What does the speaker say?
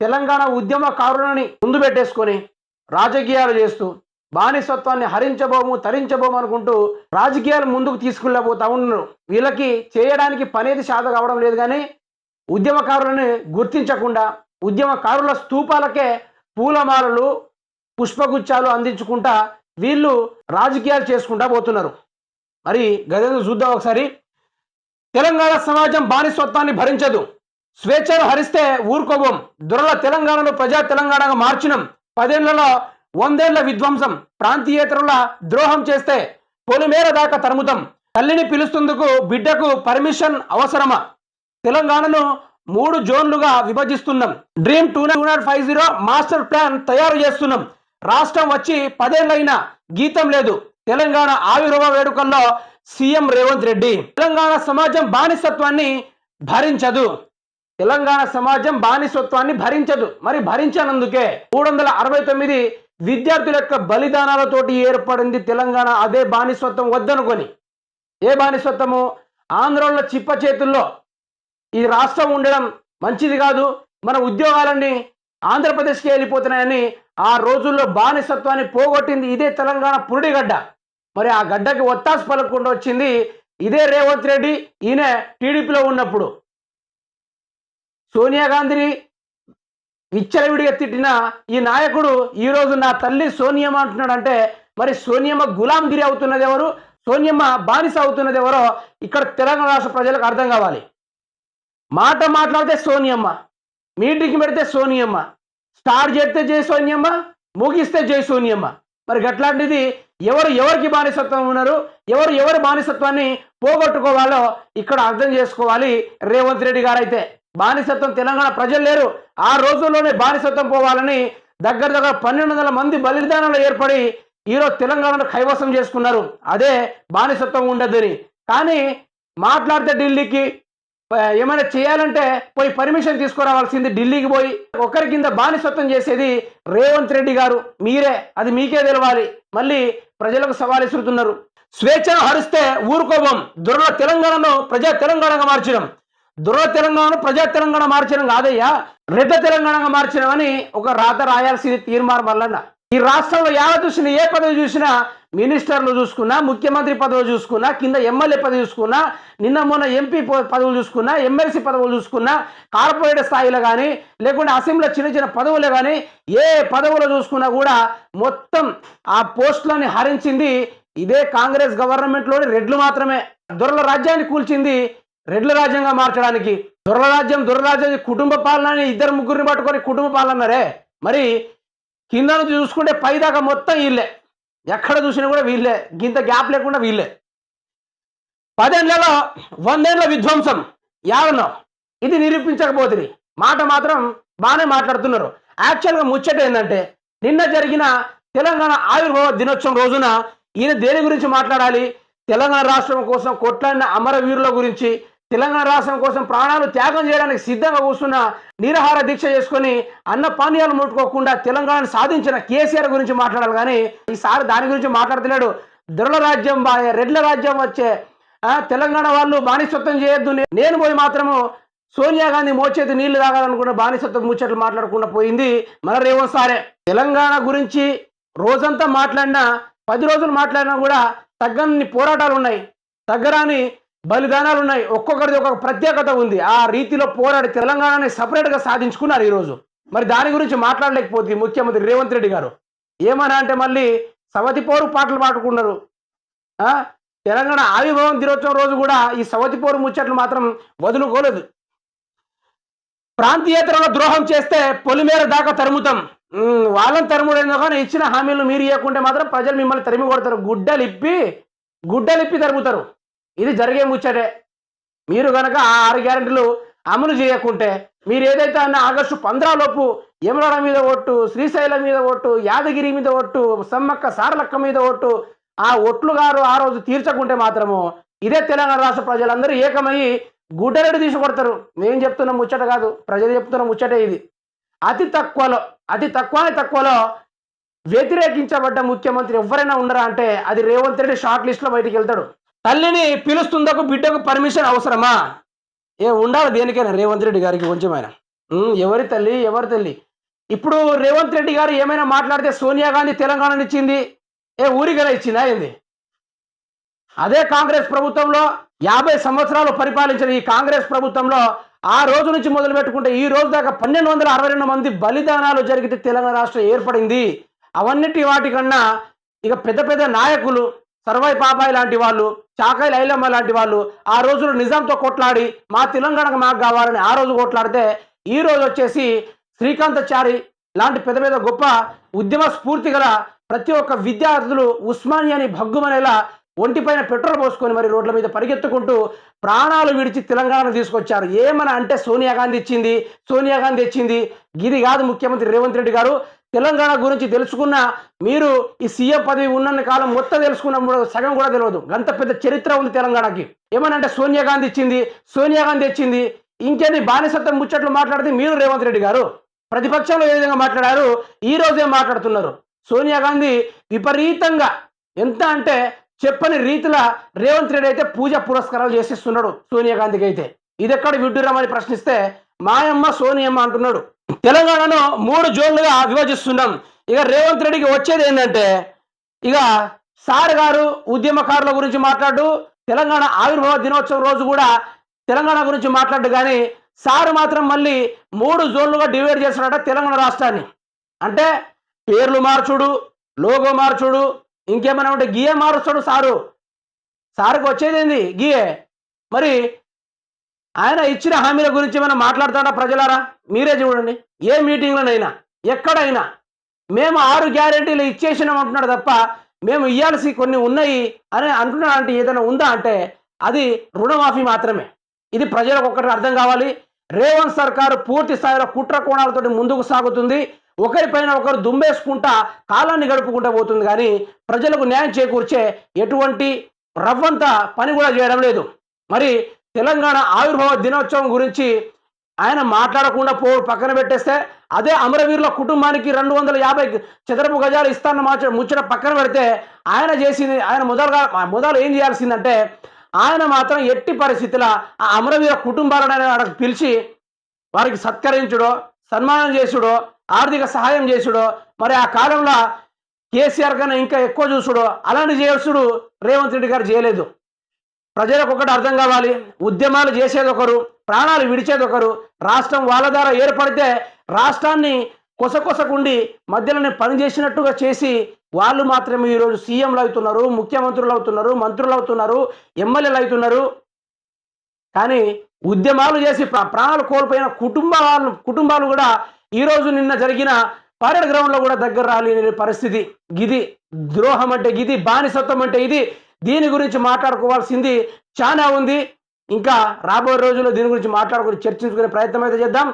తెలంగాణ ఉద్యమకారులని ముందు పెట్టేసుకొని రాజకీయాలు చేస్తూ బానిసత్వాన్ని హరించబోము తరించబోము అనుకుంటూ రాజకీయాలు ముందుకు తీసుకెళ్ళబోతా ఉన్నారు. వీళ్ళకి చేయడానికి పనేది శాత కావడం లేదు, కానీ ఉద్యమకారులను గుర్తించకుండా ఉద్యమకారుల స్తూపాలకే పూలమాలలు పుష్పగుచ్చాలు అందించుకుంటా వీళ్ళు రాజకీయాలు చేసుకుంటా పోతున్నారు. మరి గదేంద్ర చూద్దాం ఒకసారి. తెలంగాణ సమాజం బానిసత్వాన్ని భరించదు, స్వేచ్ఛను హరిస్తే ఊరుకోబోం, దొరల తెలంగాణను ప్రజా తెలంగాణగా మార్చినం, 10 ఏళ్లలో 100 ఏళ్ల విధ్వంసం, ప్రాంతీయేతరుల ద్రోహం చేస్తే పొలిమేర దాకా తరుముతాం, తల్లిని పిలుస్తుందుకు బిడ్డకు పర్మిషన్ అవసరమా, తెలంగాణను 3 జోన్లుగా విభజిస్తున్నాం, డ్రీమ్ 2050 మాస్టర్ ప్లాన్ తయారు చేస్తున్నాం, రాష్ట్రం వచ్చి 10 ఏళ్లైనా గీతం లేదు, తెలంగాణ ఆవిర్భావ వేడుకల్లో సీఎం రేవంత్ రెడ్డి. తెలంగాణ సమాజం బానిసత్వాన్ని భరించదు, తెలంగాణ సమాజం బానిసత్వాన్ని భరించదు. మరి భరించనందుకే 369 విద్యార్థుల యొక్క బలిదానాలతోటి ఏర్పడింది తెలంగాణ. అదే బానిసత్వం వద్దనుకొని. ఏ బానిసత్వము? ఆంధ్రోళ్ళ చిప్ప చేతుల్లో ఈ రాష్ట్రం ఉండడం మంచిది కాదు, మన ఉద్యోగాలన్నీ ఆంధ్రప్రదేశ్కి వెళ్ళిపోతున్నాయని ఆ రోజుల్లో బానిసత్వాన్ని పోగొట్టింది ఇదే తెలంగాణ పురిడిగడ్డ. మరి ఆ గడ్డకి ఒత్తాసు పలకకుండా వచ్చింది ఇదే రేవంత్ రెడ్డి. ఈయన టీడీపీలో ఉన్నప్పుడు సోనియా గాంధీని విచ్చలవిడిగా తిట్టిన ఈ నాయకుడు ఈరోజు నా తల్లి సోనియమ్మ అంటున్నాడంటే మరి సోనియమ్మ గులాంగిరి అవుతున్నది ఎవరు, సోనియమ్మ బానిస అవుతున్నది ఎవరో ఇక్కడ తెలంగాణ రాష్ట్ర ప్రజలకు అర్థం కావాలి. మాట మాట్లాడితే సోనియమ్మ, మీటింగ్ పెడితే సోనియమ్మ, స్టార్ట్ చేస్తే జై సోనియమ్మ, ముగిస్తే జై సోనియమ్మ. మరి గట్లాంటిది ఎవరికి బానిసత్వం ఉన్నారు, ఎవరి బానిసత్వాన్ని పోగొట్టుకోవాలో ఇక్కడ అర్థం చేసుకోవాలి రేవంత్ రెడ్డి గారు. అయితే బానిసత్వం తెలంగాణ ప్రజలు లేరు, ఆ రోజుల్లోనే బానిసత్వం పోవాలని దగ్గర 1200 మంది బలిదానాలు ఏర్పడి ఈరోజు తెలంగాణను కైవసం చేసుకున్నారు. అదే బానిసత్వం ఉండదని. కానీ మాట్లాడితే ఢిల్లీకి ఏమైనా చేయాలంటే పోయి పర్మిషన్ తీసుకురావాల్సింది, ఢిల్లీకి పోయి ఒకరి కింద బానిసత్వం చేసేది రేవంత్ రెడ్డి గారు. మీరే, అది మీకే తెలవాలి. మళ్ళీ ప్రజలకు సవాల్ ఇస్తున్నారు. స్వేచ్ఛను హరిస్తే ఊరుకోబం, దొరల తెలంగాణను ప్రజా తెలంగాణగా మార్చడం, దొరల తెలంగాణను ప్రజా తెలంగాణ మార్చడం కాదయ్యా, రెడ్డ తెలంగాణగా మార్చడం ఒక రాత రాయాల్సింది తీర్మానం వల్ల. ఈ రాష్ట్రంలో చూసినా ఏ పదవి చూసినా మినిస్టర్లు చూసుకున్నా, ముఖ్యమంత్రి పదవులు చూసుకున్నా, కింద ఎమ్మెల్యే పదవి చూసుకున్నా, నిన్న మొన్న ఎంపీ పదవులు చూసుకున్నా, ఎమ్మెల్సీ పదవులు చూసుకున్నా, కార్పొరేట్ స్థాయిలో కానీ లేకుంటే అసెంబ్లీలో చిన్న పదవులే కానీ ఏ పదవులు చూసుకున్నా కూడా మొత్తం ఆ పోస్టులని హరించింది ఇదే కాంగ్రెస్ గవర్నమెంట్లోని రెడ్లు మాత్రమే. దొరల రాజ్యాన్ని కూల్చింది రెడ్ల రాజ్యంగా మార్చడానికి. దొరరాజ్యం కుటుంబ పాలన, 2-3 పట్టుకొని కుటుంబ పాలన అన్నారే. మరి కింద నుంచి చూసుకుంటే పైదాకా మొత్తం వీళ్ళే, ఎక్కడ చూసినా కూడా వీళ్ళే, గింత గ్యాప్ లేకుండా వీళ్ళే. 10 ఏళ్లలో 100 ఏళ్ల విధ్వంసం యావనో ఇది నిరూపించకపోతుంది. మాట మాత్రం బాగానే మాట్లాడుతున్నారు. యాక్చువల్గా ముచ్చట ఏంటంటే నిన్న జరిగిన తెలంగాణ ఆవిర్భావ దినోత్సవం రోజున ఈయన దేని గురించి మాట్లాడాలి? తెలంగాణ రాష్ట్రం కోసం కొట్లాడిన అమరవీరుల గురించి, తెలంగాణ రాష్ట్రం కోసం ప్రాణాలు త్యాగం చేయడానికి సిద్ధంగా కూర్చున్న నిరాహార దీక్ష చేసుకొని అన్న పానీయాలు ముట్టుకోకుండా తెలంగాణను సాధించిన కేసీఆర్ గురించి మాట్లాడాలి. కానీ ఈసారి దాని గురించి మాట్లాడుతున్నాడు. దొరల రాజ్యం రెడ్ల రాజ్యం వచ్చే తెలంగాణ వాళ్ళు బానిసత్వం చేయొద్దు, నేను పోయి మాత్రము సోనియా గాంధీ మోచేతి నీళ్లు తాగాలనుకున్న బానిసత్వం ముచ్చట్లు మాట్లాడకుండా పోయింది మన రేవంత్ సారే. తెలంగాణ గురించి రోజంతా మాట్లాడినా, 10 రోజులు మాట్లాడినా కూడా తగ్గని పోరాటాలు ఉన్నాయి, తగ్గరాని బలిదానాలు ఉన్నాయి. ఒక్కొక్కరిది ఒక్కొక్క ప్రత్యేకత ఉంది. ఆ రీతిలో పోరాడి తెలంగాణని సపరేట్గా సాధించుకున్నారు ఈరోజు. మరి దాని గురించి మాట్లాడలేకపోతే ముఖ్యమంత్రి రేవంత్ రెడ్డి గారు ఏమన్నా అంటే మళ్ళీ సవతి పోరు పాటలు పాడుకున్నారు. తెలంగాణ ఆవిర్భావం దినోత్సవం రోజు కూడా ఈ సవతి పోరు ముచ్చట్లు మాత్రం వదులుకోలేదు. ప్రాంతీయేతరుల ద్రోహం చేస్తే పొలిమేర దాకా తరుముతాం. వాళ్ళని తరుముడేందో కానీ ఇచ్చిన హామీలు మీరు ఇవ్వకుంటే మాత్రం ప్రజలు మిమ్మల్ని తరిమి కొడతారు, గుడ్డలిప్పి తరుముతారు. ఇది జరిగే ముచ్చటే. మీరు కనుక ఆ 6 గ్యారెంటీలు అమలు చేయకుంటే, మీరు ఏదైతే అన్న ఆగస్టు 15 లోపు యమరాడ మీద ఒట్టు, శ్రీశైలం మీద ఒట్టు, యాదగిరి మీద ఒట్టు, సమ్మక్క సారలక్క మీద ఒట్టు, ఆ ఒట్లు గారు ఆ రోజు తీర్చకుంటే మాత్రము ఇదే తెలంగాణ రాష్ట్ర ప్రజలందరూ ఏకమయ్యి గుడ్డరెడ్డి తీసుకొడతారు. నేను చెప్తున్న ముచ్చట కాదు, ప్రజలు చెప్తున్న ముచ్చటే ఇది. అతి తక్కువలో వ్యతిరేకించబడ్డ ముఖ్యమంత్రి ఎవరైనా ఉన్నారా అంటే అది రేవంత్ రెడ్డి షార్ట్ లిస్ట్లో బయటికి వెళ్తాడు. తల్లిని పిలుస్తుందకు బిడ్డకు పర్మిషన్ అవసరమా? ఉండాలి దేనికైనా రేవంత్ రెడ్డి గారికి కొంచెం ఆయన ఎవరి తల్లి ఎవరి తల్లి? ఇప్పుడు రేవంత్ రెడ్డి గారు ఏమైనా మాట్లాడితే సోనియా గాంధీ తెలంగాణనిచ్చింది ఊరికనే ఇచ్చిందా ఏంది? అదే కాంగ్రెస్ ప్రభుత్వంలో 50 సంవత్సరాలు పరిపాలించిన ఈ కాంగ్రెస్ ప్రభుత్వంలో ఆ రోజు నుంచి మొదలు పెట్టుకుంటే ఈ రోజు దాకా 1262 మంది బలిదానాలు జరిగితే తెలంగాణ రాష్ట్రం ఏర్పడింది. అవన్నిటి వాటికన్నా ఇక పెద్ద పెద్ద నాయకులు సర్వాయి పాపాయి లాంటి వాళ్ళు, చాకాయి లైలమ్మ లాంటి వాళ్ళు ఆ రోజులు నిజాంతో కొట్లాడి మా తెలంగాణకు మాకు కావాలని ఆ రోజు కొట్లాడితే ఈ రోజు వచ్చేసి శ్రీకాంతాచారి లాంటి పెద్ద పెద్ద గొప్ప ఉద్యమ స్ఫూర్తి గల ప్రతి ఒక్క విద్యార్థులు ఉస్మానియాని భగ్గుమనేలా ఒంటిపైన పెట్రోల్ పోసుకొని మరి రోడ్ల మీద పరిగెత్తుకుంటూ ప్రాణాలు విడిచి తెలంగాణను తీసుకొచ్చారు. ఏమని అంటే సోనియా గాంధీ ఇచ్చింది, సోనియా గాంధీ ఇచ్చింది. ఇది కాదు ముఖ్యమంత్రి రేవంత్ రెడ్డి గారు. తెలంగాణ గురించి తెలుసుకున్న మీరు ఈ సీఎం పదవి ఉన్న కాలం మొత్తం తెలుసుకున్నప్పుడు సగం కూడా తెలియదు. గంత పెద్ద చరిత్ర ఉంది తెలంగాణకి. ఏమనంటే సోనియా గాంధీ ఇచ్చింది, సోనియా గాంధీ ఇచ్చింది. ఇంకేంది బానిసత్వం ముచ్చట్లు మాట్లాడితే మీరు రేవంత్ రెడ్డి గారు ప్రతిపక్షంలో ఏ విధంగా మాట్లాడారు, ఈ రోజే మాట్లాడుతున్నారు. సోనియా గాంధీ విపరీతంగా ఎంత అంటే చెప్పని రీతిలో రేవంత్ రెడ్డి అయితే పూజ పురస్కారాలు చేసేస్తున్నాడు సోనియా గాంధీకి అయితే. ఇది ఎక్కడ విడ్డూరమని ప్రశ్నిస్తే మాయమ్మ సోనియమ్మ అంటున్నాడు. తెలంగాణను 3 జోన్లుగా విభజిస్తున్నాం. ఇక రేవంత్ రెడ్డికి వచ్చేది ఏంటంటే ఇక సార్ గారు ఉద్యమకారుల గురించి మాట్లాడు, తెలంగాణ ఆవిర్భావ దినోత్సవం రోజు కూడా తెలంగాణ గురించి మాట్లాడు. కానీ సారు మాత్రం మళ్ళీ 3 జోన్లుగా డివైడ్ చేస్తున్నాడట తెలంగాణ రాష్ట్రాన్ని. అంటే పేర్లు మార్చుడు, లోగో మార్చుడు, ఇంకేమైనా ఉంటే గియే మారుస్తాడు సారు. సారుకు వచ్చేదేంది గియే. మరి ఆయన ఇచ్చిన హామీల గురించి ఏమైనా మాట్లాడతాడా ప్రజలారా? మీరే చూడండి. ఏ మీటింగ్లోనైనా ఎక్కడైనా మేము 6 గ్యారెంటీలు ఇచ్చేసినాం అంటున్నాడు తప్ప మేము ఇవ్వాల్సి కొన్ని ఉన్నాయి అని అంటున్నాడు. అంటే ఏదైనా ఉందా అంటే అది రుణమాఫీ మాత్రమే. ఇది ప్రజలకు ఒక్కటి అర్థం కావాలి. రేవంత్ సర్కారు పూర్తి స్థాయిలో కుట్ర కోణాలతో ముందుకు సాగుతుంది. ఒకరిపైన ఒకరు దుమ్మేసుకుంటా కాలాన్ని గడుపుకుంటూ పోతుంది. కానీ ప్రజలకు న్యాయం చేకూర్చే ఎటువంటి రవ్వంత పని కూడా చేయడం లేదు. మరి తెలంగాణ ఆవిర్భావ దినోత్సవం గురించి ఆయన మాట్లాడకుండా పక్కన పెట్టేస్తే అదే అమరవీరుల కుటుంబానికి 250 చదరపు గజాలు ఇస్తాన్న ముచ్చట పక్కన పెడితే ఆయన చేసింది, ఆయన మొదలు ఏం చేయాల్సిందంటే ఆయన మాత్రం ఎట్టి పరిస్థితుల ఆ అమరవీర కుటుంబాలను పిలిచి వారికి సత్కరించుడో, సన్మానం చేసుడో, ఆర్థిక సహాయం చేసుడో, మరి ఆ కాలంలో కేసీఆర్ కన్నా ఇంకా ఎక్కువ చూసుడో అలాంటి చేసుడు రేవంత్ రెడ్డి గారు చేయలేదు. ప్రజలకు ఒకటి అర్థం కావాలి. ఉద్యమాలు చేసేది ఒకరు, ప్రాణాలు విడిచేది ఒకరు. రాష్ట్రం వాళ్ళ ద్వారా ఏర్పడితే రాష్ట్రాన్ని కొసకొసకుండి మధ్యలోనే పనిచేసినట్టుగా చేసి వాళ్ళు మాత్రమే ఈరోజు సీఎంలు అవుతున్నారు, ముఖ్యమంత్రులు అవుతున్నారు, మంత్రులు అవుతున్నారు, ఎమ్మెల్యేలు అవుతున్నారు. కానీ ఉద్యమాలు చేసి ప్రాణాలు కోల్పోయిన కుటుంబాలు కూడా ఈరోజు నిన్న జరిగిన పరేడ్ గ్రౌండ్లో కూడా దగ్గర రాలేని పరిస్థితి. గిది ద్రోహం అంటే, గిది బానిసత్వం అంటే ఇది. దీని గురించి మాట్లాడుకోవాల్సింది చాలా ఉంది. ఇంకా రాబోయే రోజుల్లో దీని గురించి చర్చించుకునే ప్రయత్నం అయితే చేద్దాం.